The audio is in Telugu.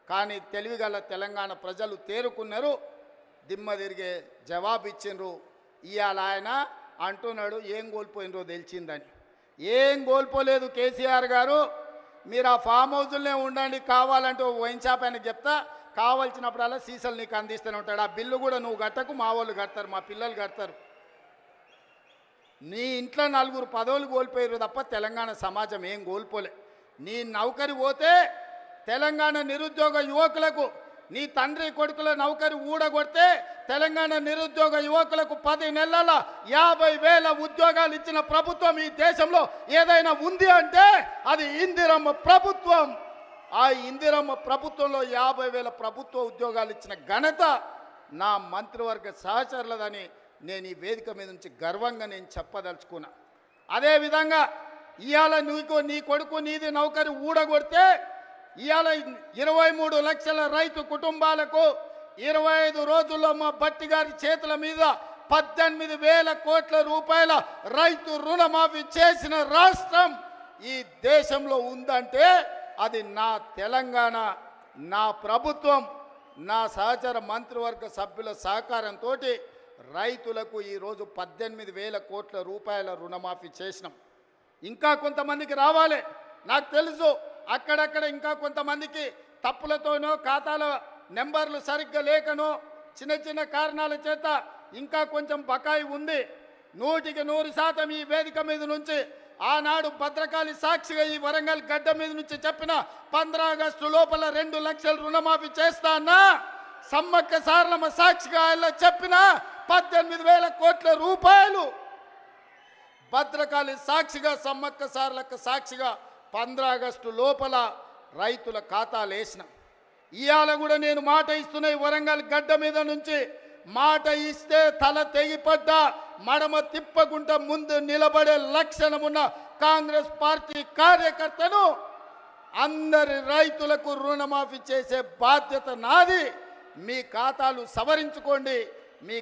కానీ తెలివిగల తెలంగాణ ప్రజలు తేరుకున్నారు, దిమ్మ తిరిగే జవాబు ఇచ్చిండ్రు. ఇవాళ ఆయన అంటున్నాడు ఏం కోల్పోయినరో తెలిసిందని. ఏం కోల్పోలేదు కేసీఆర్ గారు, మీరు ఆ ఫామ్ హౌస్లోనే ఉండండి, కావాలంటే వైన్ షాప్ ఆయనకు చెప్తా, కావాల్సినప్పుడల్లా సీసాలు నీకు అందిస్తూనే ఉంటాడు. ఆ బిల్లు కూడా నువ్వు కట్టకు, మా వాళ్ళు కడతారు, మా పిల్లలు కడతారు. నీ ఇంట్లో 4 పదవులు కోల్పోయారు తప్ప తెలంగాణ సమాజం ఏం కోల్పోలే. నీ నౌకరి పోతే తెలంగాణ నిరుద్యోగ యువకులకు, నీ తండ్రి కొడుకుల నౌకరి ఊడగొడితే తెలంగాణ నిరుద్యోగ యువకులకు 10 నెలల 50,000 ఉద్యోగాలు ఇచ్చిన ప్రభుత్వం ఈ దేశంలో ఏదైనా ఉంది అంటే అది ఇందిరమ్మ ప్రభుత్వం. ఆ ఇందిరమ్మ ప్రభుత్వంలో 50,000 ప్రభుత్వ ఉద్యోగాలు ఇచ్చిన ఘనత నా మంత్రివర్గ సహచరులదని నేను ఈ వేదిక మీద నుంచి గర్వంగా నేను చెప్పదలుచుకున్నా. అదేవిధంగా ఇవాళ నీ కొడుకు నీది నౌకరి ఊడగొడితే ఇవాళ 23 లక్షల రైతు కుటుంబాలకు 25 రోజుల్లో మా భట్టి గారి చేతుల మీద 18,000 కోట్ల రూపాయల రైతు రుణమాఫీ చేసిన రాష్ట్రం ఈ దేశంలో ఉందంటే అది నా తెలంగాణ, నా ప్రభుత్వం, నా సహచర మంత్రివర్గ సభ్యుల సహకారంతో రైతులకు ఈరోజు 18,000 కోట్ల రూపాయల రుణమాఫీ చేసినాం. ఇంకా కొంతమందికి రావాలి, నాకు తెలుసు. అక్కడక్కడ ఇంకా కొంతమందికి తప్పులతోనో ఖాతాల నెంబర్లు సరిగ్గా లేకనో చిన్న చిన్న కారణాల చేత ఇంకా కొంచెం బకాయి ఉంది. 100% ఈ వేదిక మీద నుంచి ఆనాడు భద్రకాళి సాక్షిగా ఈ వరంగల్ గడ్డ మీద నుంచి చెప్పిన 15 ఆగస్టు లోపల 2 లక్షల రుణమాఫీ చేస్తా అన్నా, సమ్మక్క సారలమ్మ సాక్షిగా ఆయన చెప్పిన 18,000 కోట్ల రూపాయలు భద్రకాళి సాక్షిగా, సమ్మక్క సారలక్క సాక్షిగా 15 ఆగస్టు లోపల రైతుల ఖాతాలు వేసిన. ఇవాళ కూడా నేను మాట ఇస్తున్నా, ఈ వరంగల్ గడ్డ మీద నుంచి మాట ఇస్తే తల తెగిపడ్డా మడమ తిప్పకుండా ముందు నిలబడే లక్షణమున్న కాంగ్రెస్ పార్టీ కార్యకర్తను అందరి రైతులకు రుణమాఫీ చేసే బాధ్యత నాది. మీ ఖాతాలు సవరించుకోండి, మీ